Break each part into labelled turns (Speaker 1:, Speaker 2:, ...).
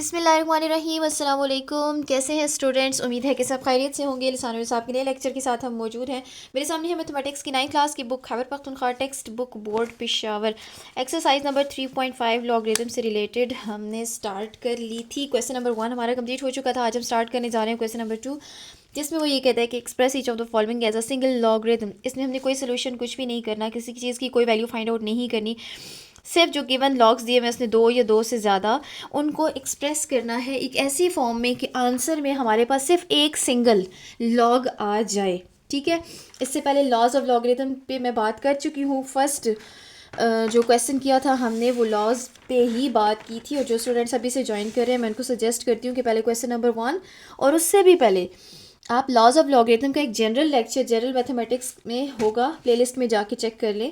Speaker 1: बिस्मिल्लाहिर्रहमानिर्रहीम अस्सलाम वालेकुम। कैसे हैं स्टूडेंट्स? उम्मीद है कि सब खैरियत से होंगे। लिसानुल साहब के नए लेक्चर के साथ हम मौजूद हैं। मेरे सामने है मैथमेटिक्स की 9th क्लास की book Khyber Pakhtunkhwa text book board Peshawar exercise number 3.5 logarithm से रिलेटेड हमने स्टार्ट कर ली थी। क्वेश्चन नंबर 1 हमारा कंप्लीट हो चुका था। आज हम स्टार्ट करने जा रहे हैं क्वेश्चन नंबर 2, जिसमें वो ये कहता है कि express each of the following as a single logarithm. इसमें हमने कोई सोल्यूशन कुछ भी नहीं करना, किसी चीज़ की कोई वैल्यू फाइंड आउट नहीं करनी, सिर्फ जो गिवन लॉग्स दिए हुए उसने 2 या 2 से ज़्यादा उनको एक्सप्रेस करना है एक ऐसी फॉर्म में कि आंसर में हमारे पास सिर्फ एक सिंगल लॉग आ जाए। ठीक है, इससे पहले लॉज ऑफ लॉगरिथम पे मैं बात कर चुकी हूँ। फर्स्ट जो क्वेश्चन किया था हमने वो लॉज पे ही बात की थी, और जो स्टूडेंट्स अभी से ज्वाइन कर रहे हैं मैं उनको सजेस्ट करती हूँ कि पहले क्वेश्चन नंबर 1 और उससे भी पहले आप लॉज ऑफ लॉगरिथम का एक जनरल लेक्चर जनरल मैथमेटिक्स में होगा, प्लेलिस्ट में जाके चेक कर लें।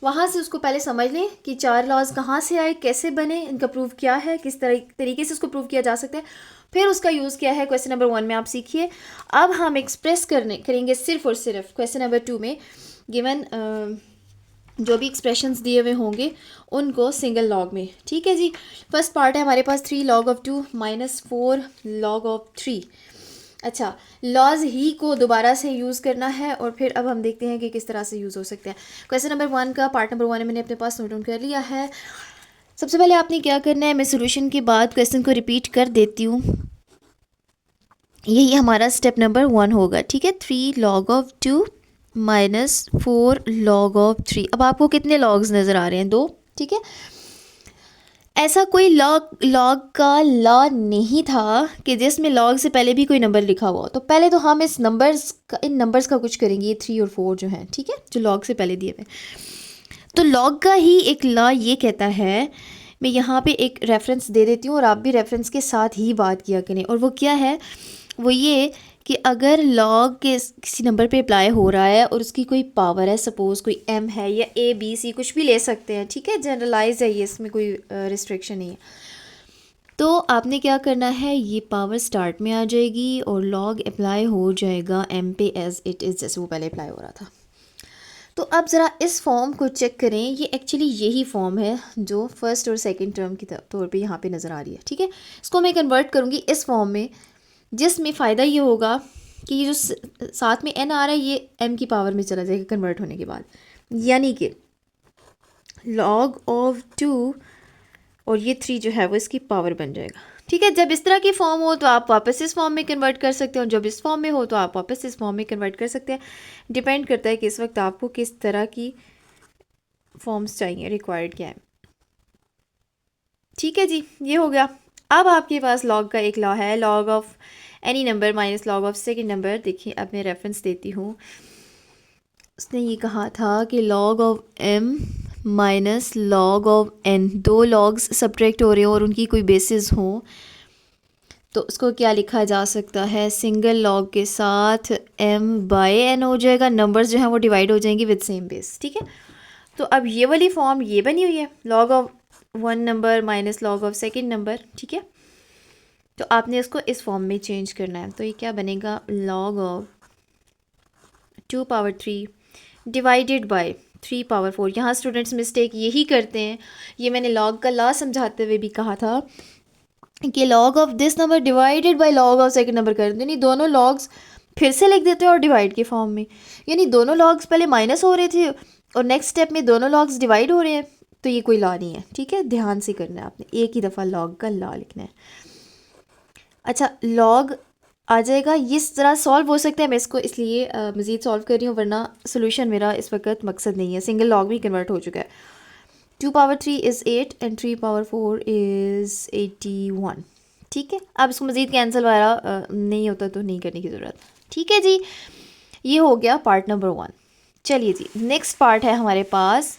Speaker 1: वहाँ से उसको पहले समझ लें कि 4 लॉज कहाँ से आए, कैसे बने, इनका प्रूफ क्या है, किस तरीके से उसको प्रूव किया जा सकता है, फिर उसका यूज़ क्या है क्वेश्चन नंबर 1 में आप सीखिए। अब हम एक्सप्रेस करेंगे सिर्फ और सिर्फ क्वेश्चन नंबर 2 में गिवन जो भी एक्सप्रेशंस दिए हुए होंगे उनको सिंगल लॉग में। ठीक है जी, फर्स्ट पार्ट है हमारे पास 3 log of 2 minus 4 log of 3। अच्छा, लॉज ही को दोबारा से यूज़ करना है, और फिर अब हम देखते हैं कि किस तरह से यूज़ हो सकते हैं। क्वेश्चन नंबर 1 का पार्ट नंबर 1 मैंने अपने पास नोट डाउन कर लिया है। सबसे पहले आपने क्या करना है, मैं सोल्यूशन के बाद क्वेश्चन को रिपीट कर देती हूँ। यही हमारा स्टेप नंबर 1 होगा। ठीक है, 3 log of 2 minus 4 log of 3। अब आपको कितने लॉग्स नज़र आ रहे हैं? 2। ठीक है, ऐसा कोई लॉग का लॉ नहीं था कि जिसमें लॉग से पहले भी कोई नंबर लिखा हुआ हो। तो पहले तो हम इन नंबर्स का कुछ करेंगे, ये 3 और 4 जो हैं, ठीक है, जो लॉग से पहले दिए हुए। तो लॉग का ही एक लॉ ये कहता है, मैं यहाँ पे एक रेफरेंस दे देती हूँ और आप भी रेफरेंस के साथ ही बात किया करें। और वो क्या है, वो ये कि अगर लॉग के किसी नंबर पे अप्लाई हो रहा है और उसकी कोई पावर है, सपोज़ कोई m है या a b c कुछ भी ले सकते हैं, ठीक है, जनरलाइज है ये, इसमें कोई रिस्ट्रिक्शन नहीं है। तो आपने क्या करना है, ये पावर स्टार्ट में आ जाएगी और लॉग अप्लाई हो जाएगा m पे एज इट इज़, जैसे वो पहले अप्लाई हो रहा था। तो अब ज़रा इस फॉर्म को चेक करें। ये एक्चुअली यही फॉर्म है जो फर्स्ट और सेकंड टर्म की तौर पे यहाँ पे नज़र आ रही है। ठीक है, इसको मैं कन्वर्ट करूँगी इस फॉर्म में, जिसमें फ़ायदा ये होगा कि ये जो साथ में n आ रहा है ये m की पावर में चला जाएगा कन्वर्ट होने के बाद, यानी कि log ऑफ 2 और ये 3 जो है वो इसकी पावर बन जाएगा। ठीक है, जब इस तरह की फॉर्म हो तो आप वापस इस फॉर्म में कन्वर्ट कर सकते हो, जब इस फॉर्म में हो तो आप वापस इस फॉर्म में कन्वर्ट कर सकते हैं। डिपेंड करता है कि इस वक्त आपको किस तरह की फॉर्म्स चाहिए, रिक्वायर्ड क्या है। ठीक है जी, ये हो गया। अब आपके पास लॉग का एक लॉ है, log of any number minus log of second number. देखिए अब मैं रेफरेंस देती हूँ। उसने ये कहा था कि log of m minus log of n, 2 logs subtract हो रहे हो और उनकी कोई बेसिस हो तो उसको क्या लिखा जा सकता है, सिंगल लॉग के साथ m बाय n हो जाएगा, नंबर्स जो हैं वो डिवाइड हो जाएंगी विद सेम बेस। ठीक है, तो अब ये वाली फॉर्म ये बनी हुई है, log of 1 number minus log of second number. ठीक है, तो आपने इसको इस फॉर्म में चेंज करना है। तो ये क्या बनेगा, log of 2 power 3 divided by 3 power 4। यहाँ स्टूडेंट्स मिस्टेक यही करते हैं, ये मैंने लॉग का लॉ समझाते हुए भी कहा था कि log of this number divided by log of second number कर दें, यानी दोनों लॉग्स फिर से लिख देते हैं और डिवाइड के फॉर्म में, यानी दोनों लॉग्स पहले माइनस हो रहे थे और नेक्स्ट स्टेप में दोनों लॉग्स डिवाइड हो रहे हैं। तो ये कोई लॉ नहीं है। ठीक है, ध्यान से करना है आपने, एक ही दफ़ा लॉग का लॉ लिखना है। अच्छा, लॉग आ जाएगा, इस तरह सॉल्व हो सकता है। मैं इसको इसलिए मज़ीद सॉल्व कर रही हूँ, वरना सोल्यूशन मेरा इस वक्त मकसद नहीं है। सिंगल लॉग भी कन्वर्ट हो चुका है। 2 power 3 is 8 and 3 power 4 is 81। ठीक है, अब इसको मज़ीद कैंसिल वगैरह नहीं होता तो नहीं करने की ज़रूरत। ठीक है जी, ये हो गया पार्ट नंबर 1। चलिए जी, नेक्स्ट पार्ट है हमारे पास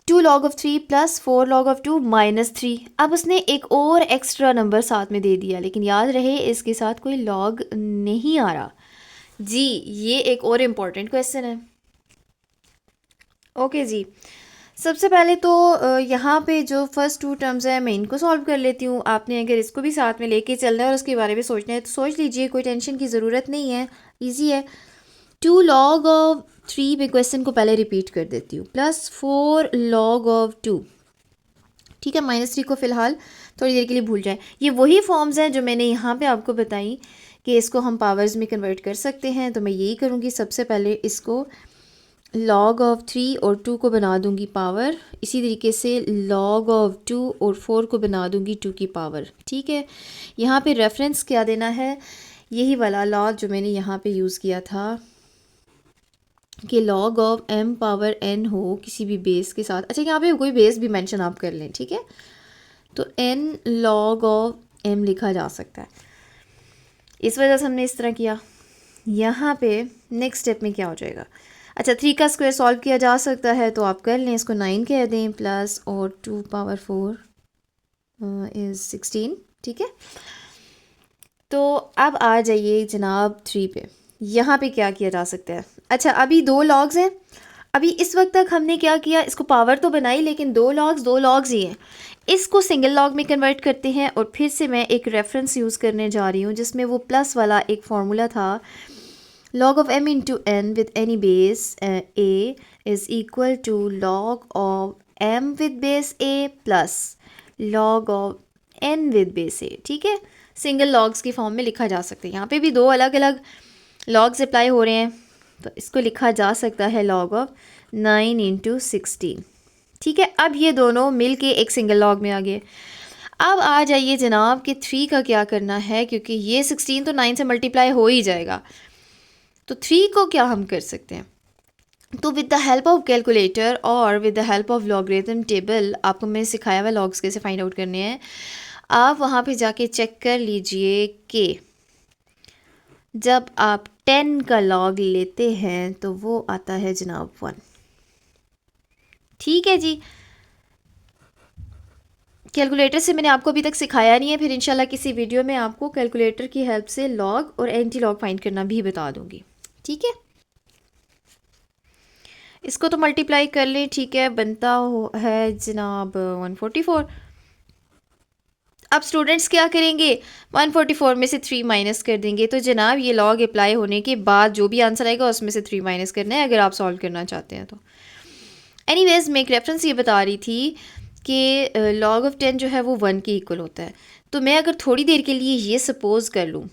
Speaker 1: 2 log of 3 plus 4 log of 2 minus 3। अब उसने एक और एक्स्ट्रा नंबर साथ में दे दिया, लेकिन याद रहे इसके साथ कोई लॉग नहीं आ रहा जी। ये एक और इम्पॉर्टेंट क्वेश्चन है। ओके जी, सबसे पहले तो यहाँ पे जो फर्स्ट 2 टर्म्स है मैं इनको सॉल्व कर लेती हूँ। आपने अगर इसको भी साथ में लेके चलना है और उसके बारे में सोचना है तो सोच लीजिए, कोई टेंशन की ज़रूरत नहीं है, ईजी है। 2 log ऑफ 3 में क्वेश्चन को पहले रिपीट कर देती हूँ, प्लस 4 log ऑफ 2। ठीक है, -3 को फ़िलहाल थोड़ी देर के लिए भूल जाएं। ये वही फॉर्म्स हैं जो मैंने यहाँ पे आपको बताई कि इसको हम पावर्स में कन्वर्ट कर सकते हैं। तो मैं यही करूँगी, सबसे पहले इसको log ऑफ 3 और 2 को बना दूँगी पावर, इसी तरीके से log ऑफ 2 और 4 को बना दूँगी 2 की पावर। ठीक है, यहाँ पे रेफरेंस क्या देना है, यही वाला लॉ जो मैंने यहाँ पे यूज़ किया था कि log of m power n हो किसी भी बेस के साथ। अच्छा, यहाँ पे कोई बेस भी मेंशन आप कर लें, ठीक है, तो n log ऑफ m लिखा जा सकता है। इस वजह से हमने इस तरह किया। यहाँ पे नेक्स्ट स्टेप में क्या हो जाएगा, अच्छा 3 का स्क्वायर सॉल्व किया जा सकता है तो आप कर लें, इसको 9 कह दें प्लस और 2 पावर 4 इज़ 16। ठीक है, तो अब आ जाइए जनाब 3 पे। यहाँ पे क्या किया जा सकता है, अच्छा अभी 2 लॉग्स हैं, अभी इस वक्त तक हमने क्या किया, इसको पावर तो बनाई लेकिन 2 लॉग्स ही हैं। इसको सिंगल लॉग में कन्वर्ट करते हैं और फिर से मैं एक रेफरेंस यूज़ करने जा रही हूँ जिसमें वो प्लस वाला एक फार्मूला था, log of m into n with any base a is equal to log of m with base a plus log of n with base a। ठीक है, सिंगल लॉग्स की फॉर्म में लिखा जा सकता है। यहाँ पे भी 2 अलग अलग लॉग्स अप्लाई हो रहे हैं, तो इसको लिखा जा सकता है log of 9 into 16। ठीक है, अब ये दोनों मिल के एक सिंगल लॉग में आ गए। अब आ जाइए जनाब कि 3 का क्या करना है, क्योंकि ये 16 तो 9 से मल्टीप्लाई हो ही जाएगा, तो 3 को क्या हम कर सकते हैं, तो with the help of calculator और with the help of logarithm table, आपको मैंने सिखाया हुआ लॉग्स कैसे फाइंड आउट करने हैं। आप वहाँ पे जाके चेक कर लीजिए कि जब आप 10 का लॉग लेते हैं तो वो आता है जनाब 1। ठीक है जी, कैलकुलेटर से मैंने आपको अभी तक सिखाया नहीं है, फिर इंशाल्लाह किसी वीडियो में आपको कैलकुलेटर की हेल्प से लॉग और एंटी लॉग फाइंड करना भी बता दूंगी। ठीक है, इसको तो मल्टीप्लाई कर लें, ठीक है, बनता है जनाब 144। अब स्टूडेंट्स क्या करेंगे, 144 में से 3 माइनस कर देंगे, तो जनाब ये लॉग अप्लाई होने के बाद जो भी आंसर आएगा उसमें से 3 माइनस करना है अगर आप सॉल्व करना चाहते हैं तो। एनीवेज, मैं एक रेफरेंस ये बता रही थी कि लॉग ऑफ 10 जो है वो 1 के इक्वल होता है। तो मैं अगर थोड़ी देर के लिए ये सपोज़ कर लूँ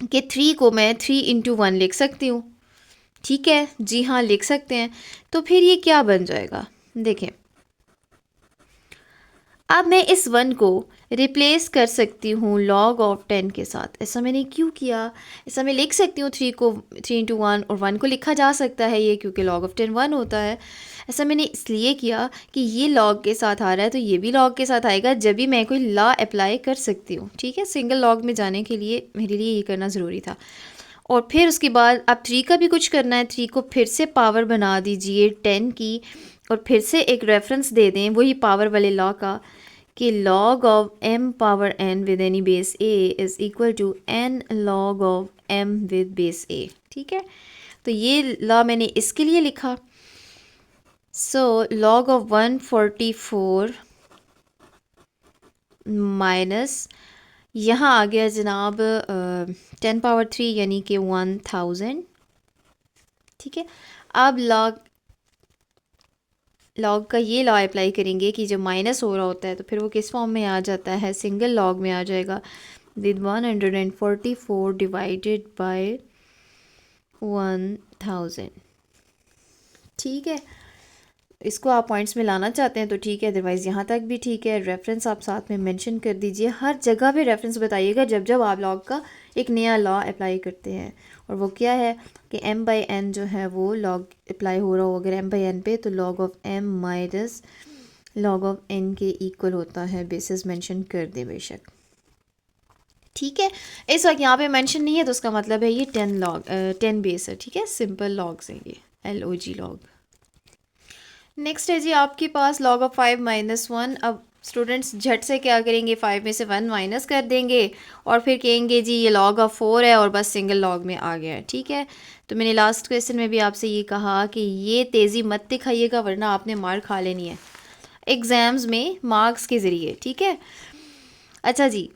Speaker 1: कि 3 को मैं 3 इंटू 1 लिख सकती हूँ, ठीक है, जी हाँ लिख सकते हैं, तो फिर ये क्या बन जाएगा, देखें, अब मैं इस 1 को रिप्लेस कर सकती हूँ log ऑफ 10 के साथ। ऐसा मैंने क्यों किया, ऐसा मैं लिख सकती हूँ 3 को 3 इंटू 1 और 1 को लिखा जा सकता है ये, क्योंकि log ऑफ 10 1 होता है। ऐसा मैंने इसलिए किया कि ये log के साथ आ रहा है तो ये भी log के साथ आएगा जब भी मैं कोई लॉ अप्लाई कर सकती हूँ। ठीक है, सिंगल log में जाने के लिए मेरे लिए ये करना ज़रूरी था। और फिर उसके बाद अब 3 का भी कुछ करना है, 3 को फिर से पावर बना दीजिए 10 की और फिर से एक रेफरेंस दे दें वही पावर वाले लॉ का कि log of m power n with any base a is equal to n log of m with base a। ठीक है, तो ये लॉ मैंने इसके लिए लिखा। सो log ऑफ 144 माइनस यहाँ आ गया जनाब 10 पावर 3 यानी कि 1000। ठीक है, अब लॉग का ये लॉ अप्लाई करेंगे कि जब माइनस हो रहा होता है तो फिर वो किस फॉर्म में आ जाता है, सिंगल लॉग में आ जाएगा विद 144 डिवाइडेड बाय 1000। ठीक है, इसको आप पॉइंट्स में लाना चाहते हैं तो ठीक है, अदरवाइज़ यहाँ तक भी ठीक है। रेफरेंस आप साथ में मेंशन कर दीजिए, हर जगह पे रेफरेंस बताइएगा जब जब आप लॉग का एक नया लॉ अप्लाई करते हैं, और वो क्या है कि m बाई n जो है वो लॉग अप्लाई हो रहा हो अगर m बाई n पे, तो log of m minus log of n के इक्वल होता है, बेसिस मेंशन कर दे बेशक। ठीक है, इस वक्त यहाँ पे मेंशन नहीं है तो उसका मतलब है ये 10 बेस है। ठीक है, सिंपल लॉग्स हैं ये, LOG लॉग। नेक्स्ट है जी आपके पास log ऑफ 5 माइनस 1। अब स्टूडेंट्स झट से क्या करेंगे, 5 में से 1 माइनस कर देंगे और फिर कहेंगे जी ये log ऑफ 4 है और बस सिंगल लॉग में आ गया है। ठीक है, तो मैंने लास्ट क्वेश्चन में भी आपसे ये कहा कि ये तेज़ी मत दिखाइएगा वरना आपने मार खा लेनी है एग्ज़ाम्स में मार्क्स के ज़रिए। ठीक है, अच्छा जी,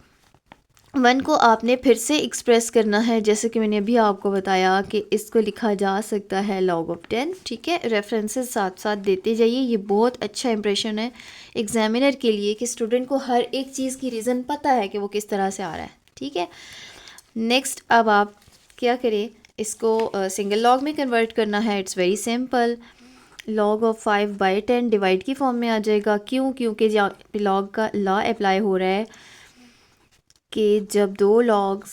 Speaker 1: वन को आपने फिर से एक्सप्रेस करना है, जैसे कि मैंने अभी आपको बताया कि इसको लिखा जा सकता है log of 10। ठीक है, रेफरेंसेस साथ साथ देते जाइए। ये बहुत अच्छा इंप्रेशन है एग्जामिनर के लिए कि स्टूडेंट को हर एक चीज़ की रीज़न पता है कि वो किस तरह से आ रहा है। ठीक है, नेक्स्ट अब आप क्या करें, इसको सिंगल लॉग में कन्वर्ट करना है। It's very simple, log of 5/10 divide की फॉर्म में आ जाएगा। क्यों? क्योंकि लॉग का लॉ अप्लाई हो रहा है कि जब दो लॉग्स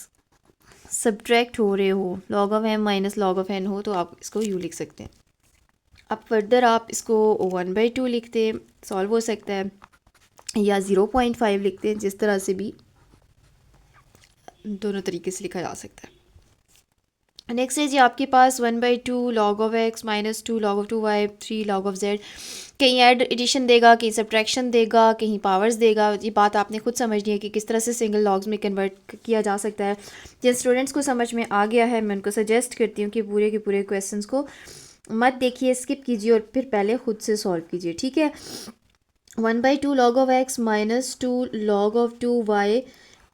Speaker 1: सब्ट्रैक्ट हो रहे हो, log of m minus log of n हो, तो आप इसको यू लिख सकते हैं। अब फर्दर आप इसको 1/2 लिखते हैं, सॉल्व हो सकता है, या 0.5 लिखते हैं, जिस तरह से भी दोनों तरीके से लिखा जा सकता है। नेक्स्ट है जी आपके पास 1/2 log of x minus 2 log of 2y 3 log of z। कहीं ऐड एडिशन देगा, कहीं सब्ट्रैक्शन देगा, कहीं पावर्स देगा। ये बात आपने खुद समझनी है कि किस तरह से सिंगल लॉग्स में कन्वर्ट किया जा सकता है। जिन स्टूडेंट्स को समझ में आ गया है, मैं उनको सजेस्ट करती हूँ कि पूरे के पूरे क्वेश्चंस को मत देखिए, स्किप कीजिए और फिर पहले खुद से सॉल्व कीजिए। ठीक है, 1/2 log of x minus 2 log of 2y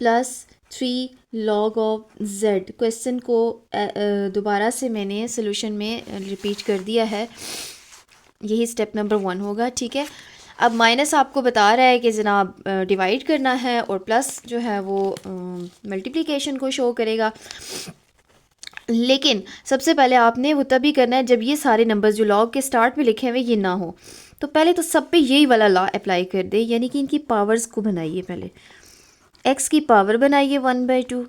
Speaker 1: plus 3 log of z। Question को दोबारा से मैंने सोल्यूशन में रिपीट कर दिया है, यही स्टेप नंबर 1 होगा। ठीक है, अब माइनस आपको बता रहा है कि जनाब डिवाइड करना है, और प्लस जो है वो मल्टीप्लिकेशन को शो करेगा। लेकिन सबसे पहले आपने वो तभी करना है जब ये सारे नंबर्स जो लॉग के स्टार्ट में लिखे हुए ये ना हो। तो पहले तो सब पे यही वाला लॉ अप्लाई कर दे, यानी कि इनकी पावर्स को बनाइए। पहले x की पावर बनाइए 1/2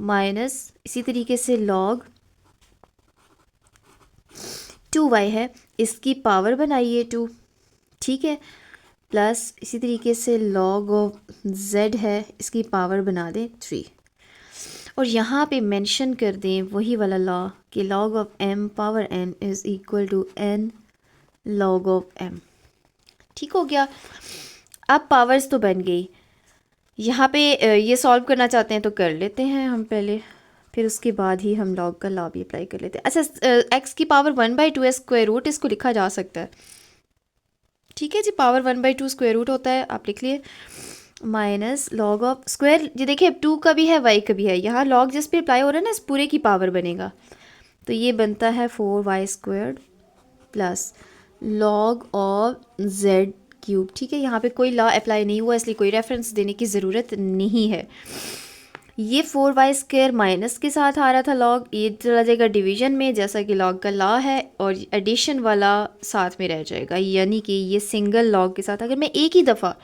Speaker 1: माइनस इसी तरीके से log 2y है, इसकी पावर बनाइए 2। ठीक है, प्लस इसी तरीके से log ऑफ z है, इसकी पावर बना दें 3। और यहाँ पे मेंशन कर दें वही वाला लॉ कि log of m power n is equal to n log of m। ठीक हो गया, अब पावर्स तो बन गई। यहाँ पे ये सॉल्व करना चाहते हैं तो कर लेते हैं हम पहले, फिर उसके बाद ही हम log का लॉ भी अप्लाई कर लेते हैं। अच्छा, x की पावर 1/2 है, स्क्वायर रूट इसको लिखा जा सकता है। ठीक है जी, पावर 1/2 स्क्वायर रूट होता है, आप लिख लिए, माइनस log ऑफ स्क्वायर। ये देखिए अब 2 का भी है, y का भी है, यहाँ log जिस पे अप्लाई हो रहा है ना, इस पूरे की पावर बनेगा। तो ये बनता है 4y² plus log of z cube. ठीक है, यहाँ पे कोई लॉ अप्लाई नहीं हुआ, इसलिए कोई रेफरेंस देने की ज़रूरत नहीं है। ये 4y² माइनस के साथ आ रहा था log, ये चला जाएगा डिवीजन में जैसा कि log का लॉ है, और एडिशन वाला साथ में रह जाएगा, यानी कि ये सिंगल log के साथ अगर मैं एक ही दफ़ा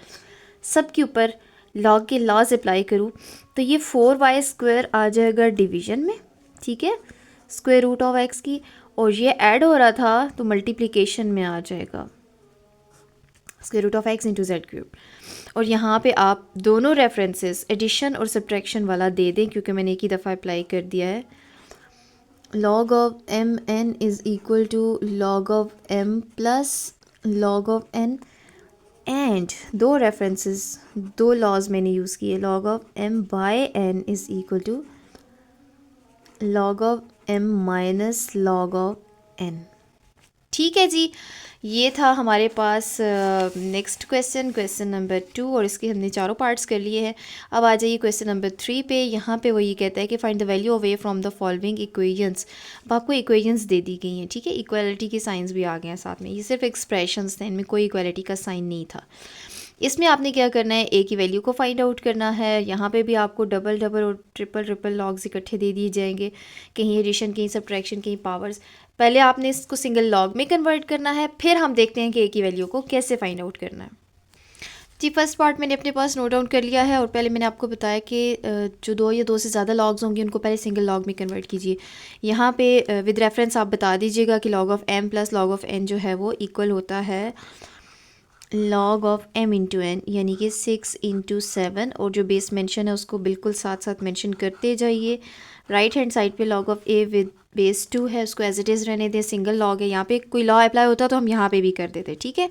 Speaker 1: सब के ऊपर log के लॉज अप्लाई करूँ तो ये 4y² आ जाएगा डिवीजन में। ठीक है, स्क्वायर रूट ऑफ x की, और ये ऐड हो रहा था तो मल्टीप्लिकेशन में आ जाएगा, square root of x into Z cube. और यहाँ पे आप दोनों रेफरेंसेस एडिशन और सब्ट्रैक्शन वाला दे दें, क्योंकि मैंने एक ही दफ़ा अप्लाई कर दिया है। log of m n is equal to log of m plus log of n, and दो रेफरेंसेस, दो लॉज मैंने यूज़ किए, log of m by n is equal to log of m minus log of n। ठीक है जी, ये था हमारे पास next question number 2, और इसके हमने चारों पार्ट्स कर लिए हैं। अब आ जाइए क्वेश्चन नंबर 3 पे। यहाँ पे वो ये कहता है कि find the value of A from the following equations. अब आपको इक्वेशंस दे दी गई हैं। ठीक है, इक्वालिटी के साइंस भी आ गए हैं साथ में, ये सिर्फ एक्सप्रेशंस थे, इनमें कोई इक्वालिटी का साइन नहीं था। इसमें आपने क्या करना है, ए की वैल्यू को फाइंड आउट करना है। यहाँ पे भी आपको डबल डबल और ट्रिपल लॉग्स इकट्ठे दे दिए जाएंगे, कहीं एडिशन, कहीं सब्ट्रैक्शन, कहीं पावर्स। पहले आपने इसको सिंगल लॉग में कन्वर्ट करना है, फिर हम देखते हैं कि ए की वैल्यू को कैसे फाइंड आउट करना है। जी, फर्स्ट पार्ट मैंने अपने पास नोट डाउन कर लिया है, और पहले मैंने आपको बताया कि जो 2 या 2 से ज़्यादा लॉग्स होंगे उनको पहले सिंगल लॉग में कन्वर्ट कीजिए। यहाँ पे विद रेफरेंस आप बता दीजिएगा कि log of m plus log of n जो है वो इक्वल होता है log of m into n, यानी कि 6 इंटू 7, और जो बेस मेंशन है उसको बिल्कुल साथ साथ मेंशन करते जाइए। राइट हैंड साइड पे log of a with base 2 है, उसको एज इट इज़ रहने दें, सिंगल लॉग है। यहाँ पे कोई लॉ अप्लाई होता तो हम यहाँ पे भी कर देते। ठीक है,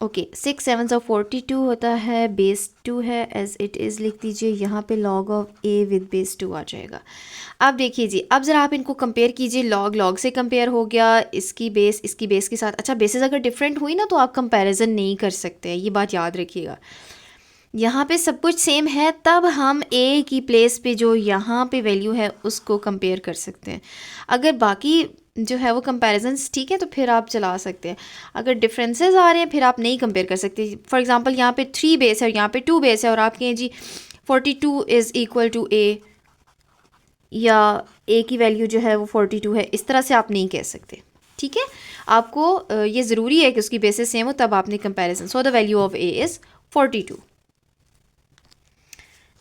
Speaker 1: ओके, 6 7 42 होता है, बेस 2 है, एज इट इज़ लिख दीजिए। यहाँ पे log of a with base 2 आ जाएगा। अब देखिए जी, अब ज़रा आप इनको कंपेयर कीजिए, लॉग से कंपेयर हो गया, इसकी बेस के साथ। अच्छा, बेसेस अगर डिफरेंट हुई ना तो आप कंपैरिजन नहीं कर सकते, ये बात याद रखिएगा। यहाँ पे सब कुछ सेम है, तब हम ए की प्लेस पे जो यहाँ पे वैल्यू है उसको कंपेयर कर सकते हैं। अगर बाकी जो है वो कंपैरिजन्स ठीक है तो फिर आप चला सकते हैं। अगर डिफरेंसेस आ रहे हैं फिर आप नहीं कंपेयर कर सकते। फॉर एग्जांपल यहाँ पे 3 बेस है और यहाँ पे 2 बेस है और आप कहें जी 42 इज़ इक्वल टू ए, या ए की वैल्यू जो है वो 42 है, इस तरह से आप नहीं कह सकते। ठीक है, आपको ये ज़रूरी है कि उसकी बेसिस सेम हो तब आपने comparison. So the value of A is 42।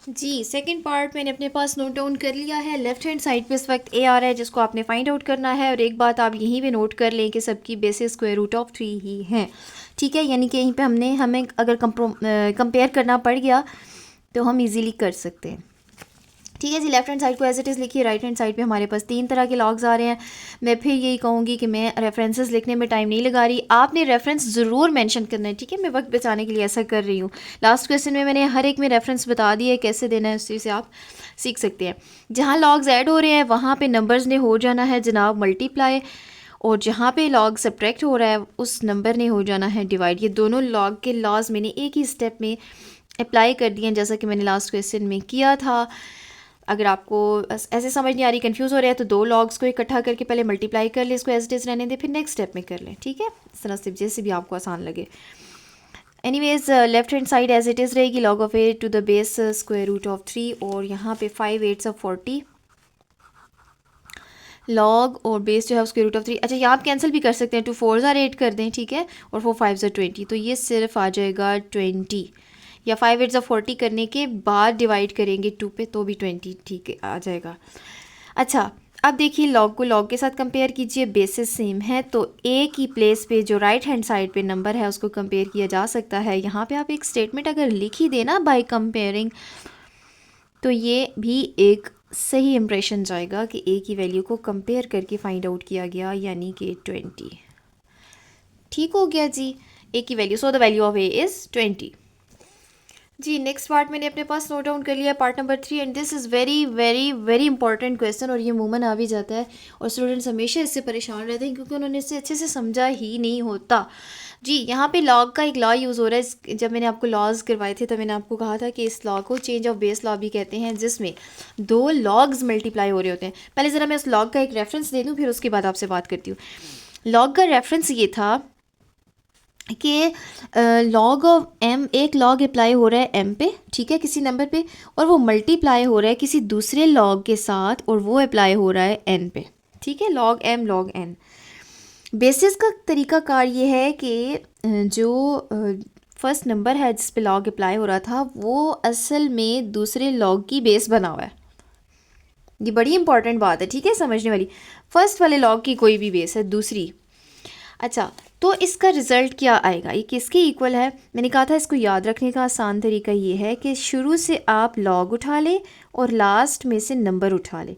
Speaker 1: जी सेकंड पार्ट मैंने अपने पास नोट डाउन कर लिया है। लेफ्ट हैंड साइड पे इस वक्त ए आ रहा है जिसको आपने फाइंड आउट करना है। और एक बात आप यहीं पे नोट कर लें कि सबकी बेसिस स्क्वायर रूट ऑफ 3 ही हैं। ठीक है, यानी कि यहीं पे हमें अगर कंपेयर करना पड़ गया तो हम इजीली कर सकते हैं। ठीक है जी, लेफ्ट हैंड साइड को एज इट इज़ लिखिए। राइट हैंड साइड पे हमारे पास 3 तरह के लॉग्स आ रहे हैं। मैं फिर यही कहूँगी कि मैं रेफरेंसेस लिखने में टाइम नहीं लगा रही, आपने रेफरेंस ज़रूर मेंशन करना है। ठीक है, मैं वक्त बचाने के लिए ऐसा कर रही हूँ। लास्ट क्वेश्चन में मैंने हर एक में रेफरेंस बता दिया है कैसे देना है, उस चीज़ से आप सीख सकते हैं। जहाँ लॉग्स ऐड हो रहे हैं वहाँ पर नंबर्स ने हो जाना है जनाब मल्टीप्लाई, और जहाँ पे लॉग सब्ट्रैक्ट हो रहा है उस नंबर ने हो जाना है डिवाइड। ये दोनों लॉग के लॉज मैंने एक ही स्टेप में अप्लाई कर दिए हैं जैसा कि मैंने लास्ट क्वेश्चन में किया था। अगर आपको ऐसे समझ नहीं आ रही, कंफ्यूज हो रहा है, तो 2 लॉग्स को इकट्ठा करके पहले मल्टीप्लाई कर ले, इसको एज इट इज़ रहने दें, फिर नेक्स्ट स्टेप में कर लें। ठीक है, इस तरह से जैसे भी आपको आसान लगे। Anyways left hand side as it is रहेगी, log of A to the base square root of 3, और यहाँ पे 5 8 40 लॉग और बेस जो है स्क्वायर रूट ऑफ 3। अच्छा, यहाँ आप कैंसिल भी कर सकते हैं, 2 4 ज़ा 8 कर दें। ठीक है, और 4 5 ज़ा 20, तो ये सिर्फ आ जाएगा 20, या 5 8 ज़ा 40 करने के बाद डिवाइड करेंगे 2 पे तो भी 20 ठीक है आ जाएगा। अच्छा, अब देखिए लॉग को लॉग के साथ कंपेयर कीजिए, बेसिस सेम है तो ए की प्लेस पे जो राइट हैंड साइड पे नंबर है उसको कंपेयर किया जा सकता है। यहाँ पे आप एक स्टेटमेंट अगर लिख ही देना बाय कंपेयरिंग, तो ये भी एक सही इंप्रेशन जाएगा कि ए की वैल्यू को कंपेयर करके फाइंड आउट किया गया, यानी कि 20। ठीक हो गया जी, ए की वैल्यू, so the value of A is 20। जी नेक्स्ट पार्ट मैंने अपने पास नोट डाउन कर लिया, part number 3, and this is very very very important question, और ये अमूमन आ भी जाता है और स्टूडेंट्स हमेशा इससे परेशान रहते हैं क्योंकि उन्होंने इससे अच्छे से समझा ही नहीं होता। जी यहाँ पे लॉग का एक लॉ यूज़ हो रहा है। जब मैंने आपको लॉज करवाए थे तो मैंने आपको कहा था कि इस लॉ को चेंज ऑफ बेस लॉ भी कहते हैं, जिसमें 2 लॉग्स मल्टीप्लाई हो रहे होते हैं। पहले ज़रा मैं उस लॉग का एक रेफरेंस दे दूँ, फिर उसके बाद आपसे बात करती हूँ। लॉग का रेफरेंस ये था कि लॉग ऑफ एम, एक लॉग अप्लाई हो रहा है एम पे, ठीक है, किसी नंबर पे, और वो मल्टीप्लाई हो रहा है किसी दूसरे लॉग के साथ और वो अप्लाई हो रहा है एन पे। ठीक है, log M log N. Basis का तरीका कार ये है कि जो फर्स्ट नंबर है जिस पे लॉग अप्लाई हो रहा था वो असल में दूसरे लॉग की बेस बना हुआ है। ये बड़ी इंपॉर्टेंट बात है, ठीक है, समझने वाली। फर्स्ट वाले लॉग की कोई भी बेस है दूसरी। अच्छा, तो इसका रिज़ल्ट क्या आएगा, ये किसके इक्वल है? मैंने कहा था इसको याद रखने का आसान तरीका ये है कि शुरू से आप लॉग उठा लें और लास्ट में से नंबर उठा लें,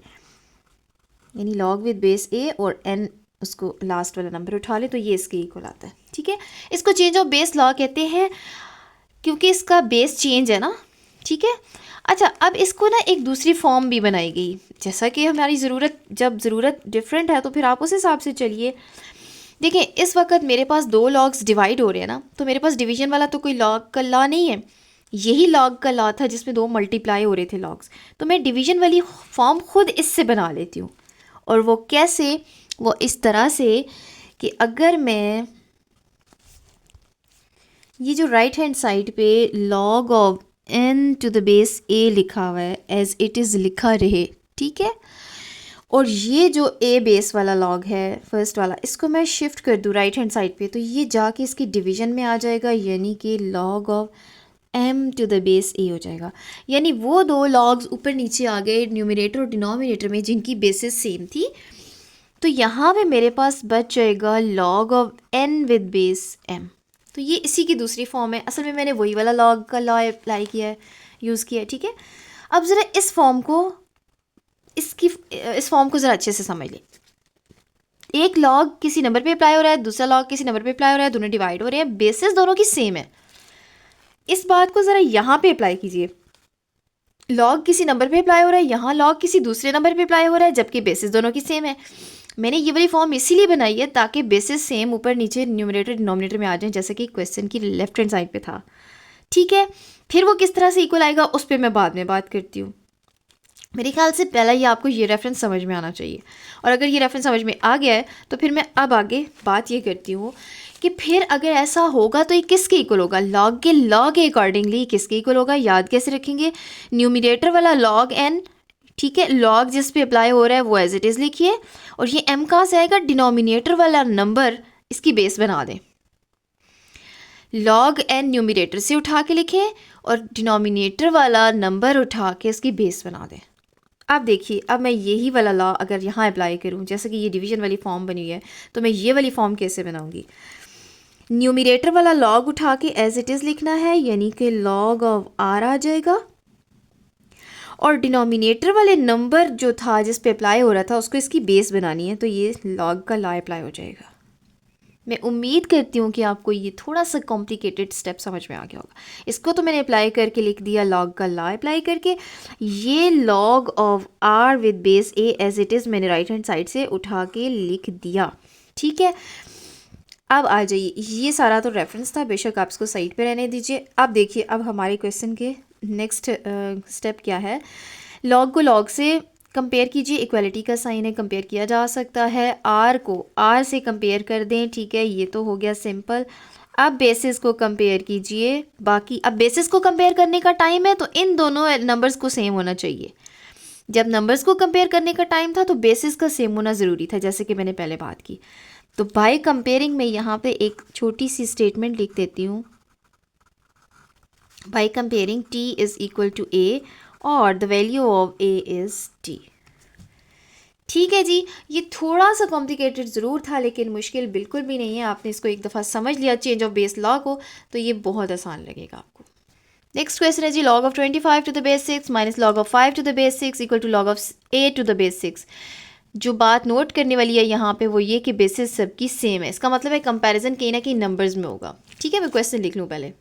Speaker 1: यानी लॉग विद बेस ए और एन, उसको लास्ट वाला नंबर उठा लें तो ये इसके इक्वल आता है। ठीक है, इसको चेंज ऑफ बेस लॉ कहते हैं क्योंकि इसका बेस चेंज है ना। ठीक है, अच्छा, अब इसको ना एक दूसरी फॉर्म भी बनाई गई, जैसा कि हमारी ज़रूरत, जब ज़रूरत डिफरेंट है तो फिर आप उस हिसाब से चलिए। देखिए इस वक्त मेरे पास 2 लॉग्स डिवाइड हो रहे हैं ना, तो मेरे पास डिवीजन वाला तो कोई लॉग का लॉ नहीं है, यही लॉग का लॉ था जिसमें 2 मल्टीप्लाई हो रहे थे लॉग्स। तो मैं डिवीजन वाली फॉर्म खुद इससे बना लेती हूँ, और वो कैसे? वो इस तरह से कि अगर मैं ये जो राइट हैंड साइड पे log of n to the base a लिखा हुआ है एज इट इज़ लिखा रहे, ठीक है, और ये जो a बेस वाला लॉग है फर्स्ट वाला, इसको मैं शिफ्ट कर दूँ राइट हैंड साइड पे, तो ये जाके इसकी डिवीजन में आ जाएगा, यानी कि log of m to the base a हो जाएगा। यानी वो 2 लॉग्स ऊपर नीचे आ गए न्यूमरेटर और डिनोमिनेटर में जिनकी बेसिस सेम थी, तो यहाँ पे मेरे पास बच जाएगा log of n with base m। तो ये इसी की दूसरी फॉर्म है, असल में मैंने वही वाला लॉग का लॉ अप्लाई किया है, यूज़ किया है। ठीक है, अब ज़रा इस फॉर्म को ज़रा अच्छे से समझ लें। एक लॉग किसी नंबर पे अप्लाई हो रहा है, दूसरा लॉग किसी नंबर पे अप्लाई हो रहा है, दोनों डिवाइड हो रहे हैं, बेसिस दोनों की सेम है। इस बात को ज़रा यहाँ पे अप्लाई कीजिए, लॉग किसी नंबर पे अप्लाई हो रहा है, यहाँ लॉग किसी दूसरे नंबर पे अप्लाई हो रहा है, जबकि बेसिस दोनों की सेम है। मैंने ये वाली फॉर्म इसीलिए बनाई है ताकि बेसिस सेम ऊपर नीचे न्यूमरेटर डिनोमिनेटर में आ जाए, जैसे कि क्वेश्चन की लेफ्ट हैंड साइड पे था। ठीक है, फिर वो किस तरह से इक्वल आएगा उस पर मैं बाद में बात करती हूँ। मेरे ख्याल से पहला ही आपको ये रेफरेंस समझ में आना चाहिए, और अगर ये रेफरेंस समझ में आ गया है तो फिर मैं अब आगे बात ये करती हूँ कि फिर अगर ऐसा होगा तो ये किसके इक्वल होगा। लॉग के लॉ के अकॉर्डिंगली किसके इक्वल होगा, याद कैसे रखेंगे, न्यूमिनेटर वाला लॉग एन, ठीक है, लॉग जिस पे अप्लाई हो रहा है वो एज इट इज़ लिखिए, और ये एम कहाँ से आएगा, डिनोमिनेटर वाला नंबर इसकी बेस बना दें। लॉग एन न्यूमिनेटर से उठा के लिखें और डिनोमिनेटर वाला नंबर उठा के इसकी बेस बना दें। अब देखिए, अब मैं यही वाला लॉ अगर यहाँ अप्लाई करूँ, जैसे कि ये डिवीजन वाली फॉर्म बनी हुई है, तो मैं ये वाली फॉर्म कैसे बनाऊँगी। न्यूमिनेटर वाला लॉग उठा के एज इट इज़ लिखना है, यानी कि लॉग ऑफ आर आ जाएगा, और डिनोमिनेटर वाले नंबर जो था जिस पे अप्लाई हो रहा था उसको इसकी बेस बनानी है, तो ये लॉग का लॉ अप्लाई हो जाएगा। मैं उम्मीद करती हूँ कि आपको ये थोड़ा सा कॉम्प्लिकेटेड स्टेप समझ में आ गया होगा। इसको तो मैंने अप्लाई करके लिख दिया, लॉग का लॉ अप्लाई करके, ये log of R with base A as it is मैंने राइट हैंड साइड से उठा के लिख दिया। ठीक है, अब आ जाइए, ये सारा तो रेफरेंस था, बेशक आप इसको साइड पे रहने दीजिए। अब देखिए, अब हमारे क्वेश्चन के नेक्स्ट स्टेप क्या है। लॉग को लॉग से कंपेयर कीजिए, इक्वालिटी का साइन है, कंपेयर किया जा सकता है। आर को आर से कंपेयर कर दें, ठीक है, ये तो हो गया सिंपल। अब बेसिस को कंपेयर कीजिए, बाकी अब बेसिस को कंपेयर करने का टाइम है तो इन दोनों नंबर्स को सेम होना चाहिए। जब नंबर्स को कंपेयर करने का टाइम था तो बेसिस का सेम होना ज़रूरी था, जैसे कि मैंने पहले बात की। तो बाय कंपेयरिंग में यहाँ पे एक छोटी सी स्टेटमेंट लिख देती हूँ, by comparing t is equal to a और the value of a is t। ठीक है जी, ये थोड़ा सा कॉम्प्लिकेटेड ज़रूर था लेकिन मुश्किल बिल्कुल भी नहीं है। आपने इसको एक दफ़ा समझ लिया चेंज ऑफ बेस लॉ को, तो ये बहुत आसान लगेगा आपको। नेक्स्ट क्वेश्चन है जी, log of 25 to the base 6 minus log of 5 to the base 6 equal to log of 8 to the base 6। जो बात नोट करने वाली है यहाँ पे वो ये कि बेसिस सबकी सेम है, इसका मतलब है कंपैरिजन कहीं ना कहीं नंबर्स में होगा। ठीक है, मैं क्वेश्चन लिख लूँ पहले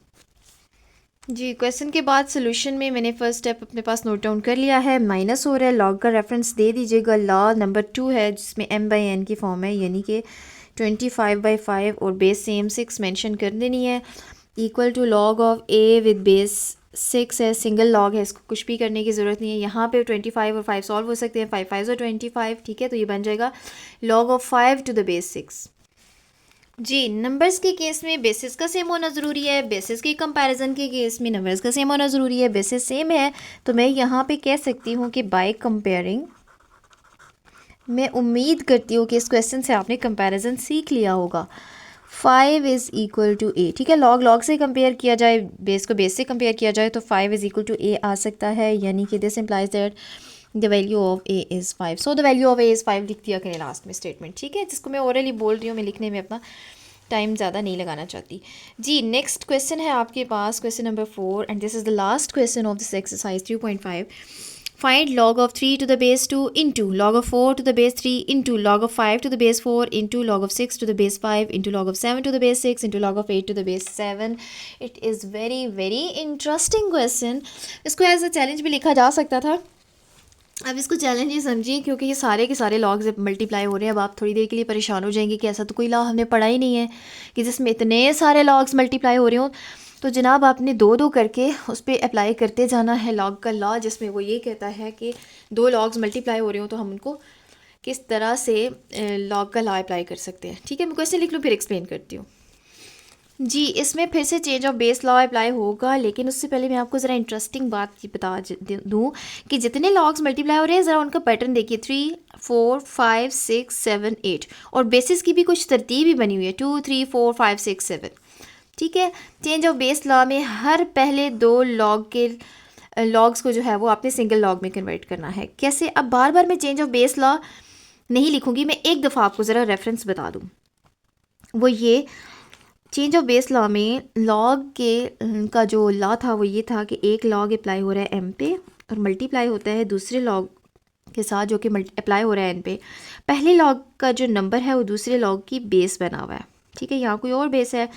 Speaker 1: जी। क्वेश्चन के बाद सोल्यूशन में मैंने फर्स्ट स्टेप अपने पास नोट डाउन कर लिया है, माइनस हो रहा है, लॉग का रेफरेंस दे दीजिएगा। लॉ नंबर 2 है जिसमें m/n की फॉर्म है, यानी कि 25/5 और बेस सेम 6 मेंशन कर देनी है, equal to log of a with base 6 है, सिंगल लॉग है, इसको कुछ भी करने की ज़रूरत नहीं है। यहाँ पे 25 और 5 सॉल्व हो सकते हैं, 5 5 और 25, ठीक है, तो ये बन जाएगा log of 5 to the base 6। जी, नंबर्स के केस में बेसिस का सेम होना ज़रूरी है, बेसिस के कंपैरिजन के केस में नंबर्स का सेम होना ज़रूरी है। बेसिस सेम है तो मैं यहाँ पे कह सकती हूँ कि बाय कंपेयरिंग, मैं उम्मीद करती हूँ कि इस क्वेश्चन से आपने कंपैरिजन सीख लिया होगा। 5 इज़ इक्वल टू a, ठीक है, लॉग लॉग से कंपेयर किया जाए, बेस को बेस से कंपेयर किया जाए तो 5 इज़ इक्वल टू a आ सकता है, यानी कि this implies that the value of a is 5। So the value of a is 5 लिख दिया करें लास्ट में स्टेटमेंट, ठीक है, जिसको मैं ओरली बोल रही हूँ, मैं लिखने में अपना टाइम ज़्यादा नहीं लगाना चाहती। जी, नेक्स्ट क्वेश्चन है आपके पास, question number 4, and this is the last question of this exercise 3.5। Find log of 3 to the base 2 into log of 4 to the base 3 into log of 5 to the base 4 into log of 6 to the base 5 into log of 7 to the base 6 into log of 8 to the base 7। It is very very interesting question। इसको as a challenge भी लिखा जा सकता था। अब इसको challenge ही समझिए क्योंकि ये सारे के सारे लॉग्स मल्टीप्लाई हो रहे हैं। अब आप थोड़ी देर के लिए परेशान हो जाएंगे कि ऐसा तो कोई लॉ हमने पढ़ा ही नहीं है कि जिसमें इतने सारे लॉग्स मल्टीप्लाई हो रहे हों। तो जनाब आपने दो दो करके उस पर अप्लाई करते जाना है लॉग का लॉ, जिसमें वो ये कहता है कि दो लॉग्स मल्टीप्लाई हो रहे हो तो हम उनको किस तरह से लॉग का लॉ अप्लाई कर सकते हैं। ठीक है, मैं क्वेश्चन लिख लूँ फिर एक्सप्लेन करती हूँ। जी, इसमें फिर से change of base law apply होगा, लेकिन उससे पहले मैं आपको ज़रा इंटरेस्टिंग बात बता दूँ कि जितने लॉग्स मल्टीप्लाई हो रहे हैं ज़रा उनका पैटर्न देखिए, 3 4 5 6 7 8, और बेसिस की भी कुछ तरतीब ही बनी हुई है, 2 3 4 5 6 7। ठीक है, चेंज ऑफ बेस लॉ में हर पहले दो लॉग के लॉग्स को जो है वो आपने सिंगल लॉग में कन्वर्ट करना है। कैसे? अब बार बार मैं चेंज ऑफ बेस लॉ नहीं लिखूंगी, मैं एक दफ़ा आपको ज़रा रेफरेंस बता दूँ। वो ये चेंज ऑफ बेस लॉ में लॉग के का जो लॉ था वो ये था कि एक लॉग अप्लाई हो रहा है m पे और मल्टीप्लाई होता है दूसरे लॉग के साथ जो कि अप्लाई हो रहा है n पे। पहले लॉग का जो नंबर है वो दूसरे लॉग की बेस बना हुआ है। ठीक है, यहाँ कोई और बेस है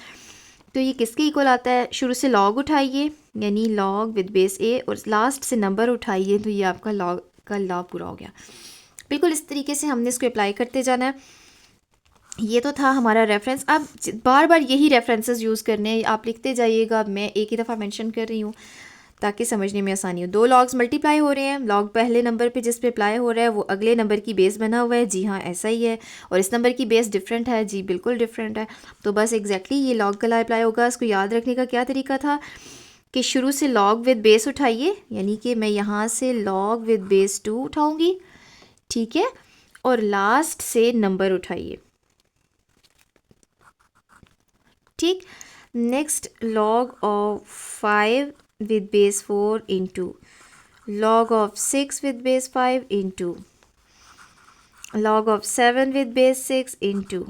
Speaker 1: तो ये किसके इक्वल आता है? शुरू से लॉग उठाइए यानी लॉग विद बेस a और लास्ट से नंबर उठाइए तो ये आपका लॉग का लॉ पूरा हो गया। बिल्कुल इस तरीके से हमने इसको अप्लाई करते जाना है। ये तो था हमारा रेफरेंस। अब बार बार यही रेफरेंसेस यूज़ करने हैं, आप लिखते जाइएगा, मैं एक ही दफ़ा मेंशन कर रही हूँ ताकि समझने में आसानी हो। दो लॉग्स मल्टीप्लाई हो रहे हैं, लॉग पहले नंबर पे जिस पे अप्लाई हो रहा है वो अगले नंबर की बेस बना हुआ है, जी हाँ ऐसा ही है। और इस नंबर की बेस डिफरेंट है, जी बिल्कुल डिफरेंट है। तो बस एग्जैक्टली ये लॉग का अप्लाई होगा। इसको याद रखने का क्या तरीका था कि शुरू से लॉग विद बेस उठाइए, यानी कि मैं यहाँ से लॉग विद बेस 2 उठाऊँगी, ठीक है, और लास्ट से नंबर उठाइए, ठीक। Next log of 5 with base 4 into log of 6 with base 5 into log of 7 with base 6 into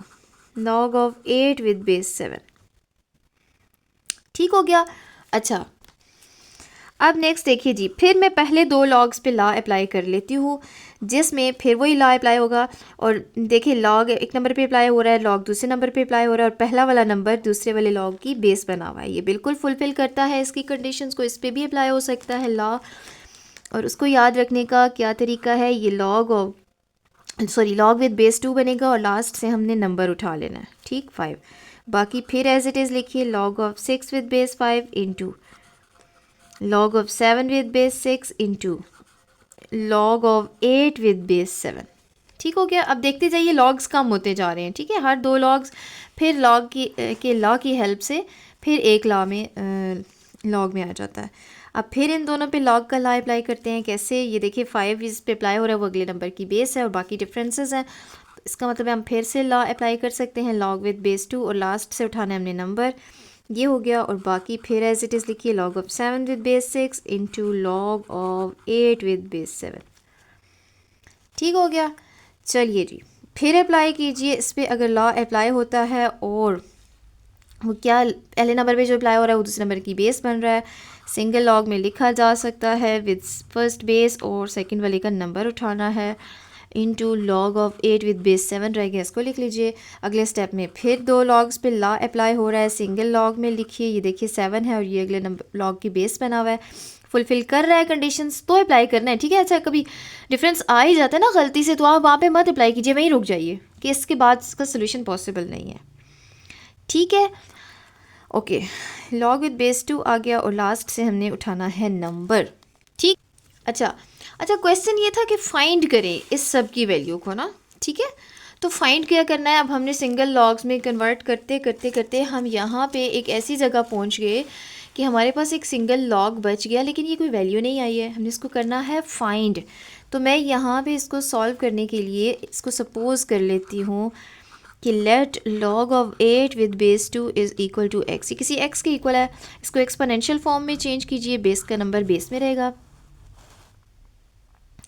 Speaker 1: log of 8 with base 7। ठीक हो गया। अच्छा, अब नेक्स्ट देखिए जी, फिर मैं पहले दो लॉग्स पे लॉ अप्लाई कर लेती हूँ, जिसमें फिर वही लॉ अप्लाई होगा। और देखिए लॉग एक नंबर पे अप्लाई हो रहा है, लॉग दूसरे नंबर पे अप्लाई हो रहा है, और पहला वाला नंबर दूसरे वाले लॉग की बेस बना हुआ है। ये बिल्कुल फुलफ़िल करता है इसकी कंडीशंस को, इस पर भी अप्लाई हो सकता है लॉ। और उसको याद रखने का क्या तरीका है, ये लॉग विद बेस 2 बनेगा और लास्ट से हमने नंबर उठा लेना है, ठीक, 5। बाकी फिर एज इट इज़ लिखिए log of 6 with base 5 into log of 7 with base 6 into log of 8 with base 7। ठीक हो गया। अब देखते जाइए लॉग्स कम होते जा रहे हैं, ठीक है, हर दो लॉग्स फिर लॉग के लॉ की हेल्प से फिर एक लॉ में लॉग में आ जाता है। अब फिर इन दोनों पे लॉग का लॉ अप्लाई करते हैं। कैसे, ये देखिए 5 इस पे अप्लाई हो रहा है, वो अगले नंबर की बेस है और बाकी डिफरेंसेस हैं। इसका मतलब है हम फिर से लॉ अप्लाई कर सकते हैं, लॉग विद बेस 2 और लास्ट से उठाना है हमने नंबर, ये हो गया। और बाकी फिर एज इट इज़ लिखिए log of 7 with base 6 into log of 8 with base 7। ठीक हो गया। चलिए जी, फिर अप्लाई कीजिए इस पर। अगर लॉ अप्लाई होता है और वो क्या, पहले नंबर पे जो अप्लाई हो रहा है वो दूसरे नंबर की बेस बन रहा है, सिंगल लॉग में लिखा जा सकता है विद फर्स्ट बेस और सेकंड वाले का नंबर उठाना है, into log of 8 with base 7 रह गया, इसको लिख लीजिए। अगले स्टेप में फिर दो लॉग्स पे लॉ अप्लाई हो रहा है, सिंगल लॉग में लिखिए, ये देखिए 7 है और ये अगले नंबर लॉग की बेस बना हुआ है, फुलफिल कर रहा है कंडीशंस तो अप्लाई करना है, ठीक है। अच्छा, कभी डिफरेंस आ ही जाता है ना गलती से, तो आप वहाँ पे मत अप्लाई कीजिए, वहीं रुक जाइए कि इसके बाद इसका सोल्यूशन पॉसिबल नहीं है, ठीक है। ओके, लॉग विद बेस 2 आ गया और लास्ट से हमने उठाना है नंबर, ठीक। अच्छा, क्वेश्चन ये था कि फाइंड करें इस सब की वैल्यू को ना, ठीक है। तो फाइंड क्या करना है, अब हमने सिंगल लॉग्स में कन्वर्ट करते करते करते हम यहाँ पे एक ऐसी जगह पहुँच गए कि हमारे पास एक सिंगल लॉग बच गया, लेकिन ये कोई वैल्यू नहीं आई है, हमने इसको करना है फाइंड। तो मैं यहाँ पे इसको सॉल्व करने के लिए इसको सपोज़ कर लेती हूँ कि let log of 8 with base 2 is equal to X, ये किसी एक्स के इक्वल है। इसको एक्सपोनेंशियल फॉर्म में चेंज कीजिए, बेस का नंबर बेस में रहेगा,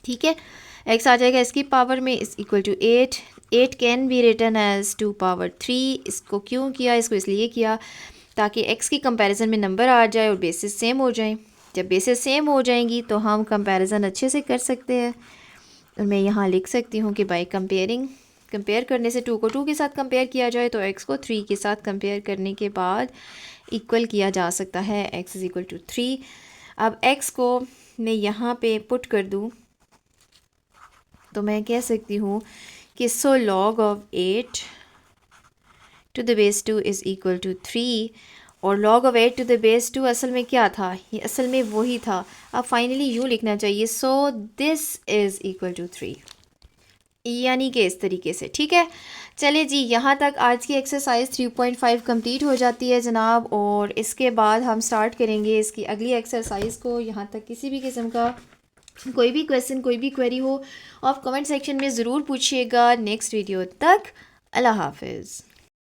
Speaker 1: ठीक है। एक्स आ जाएगा इसकी पावर में is equal to 8। 8 can be written as 2 power 3। इसको क्यों किया, इसको इसलिए किया ताकि एक्स की कंपैरिजन में नंबर आ जाए और बेसिस सेम हो जाएं। जब बेसिस सेम हो जाएंगी तो हम कंपैरिजन अच्छे से कर सकते हैं। और मैं यहाँ लिख सकती हूँ कि बाय कंपेयर करने से 2 को 2 के साथ कंपेयर किया जाए तो x को 3 के साथ कंपेयर करने के बाद इक्वल किया जा सकता है, x इज़ इक्वल टू 3। अब x को मैं यहाँ पे पुट कर दूँ तो मैं कह सकती हूँ कि so log of 8 to the base 2 is equal to 3। और log of 8 to the base 2 असल में क्या था, ये असल में वही था। अब फाइनली यूँ लिखना चाहिए, so this is equal to 3, यानी कि इस तरीके से, ठीक है। चले जी, यहाँ तक आज की एक्सरसाइज 3.5 कंप्लीट हो जाती है जनाब। और इसके बाद हम स्टार्ट करेंगे इसकी अगली एक्सरसाइज को। यहाँ तक किसी भी किस्म का कोई भी क्वेश्चन, कोई भी क्वेरी हो, आप कमेंट सेक्शन में ज़रूर पूछिएगा। नेक्स्ट वीडियो तक अल्लाह हाफिज़।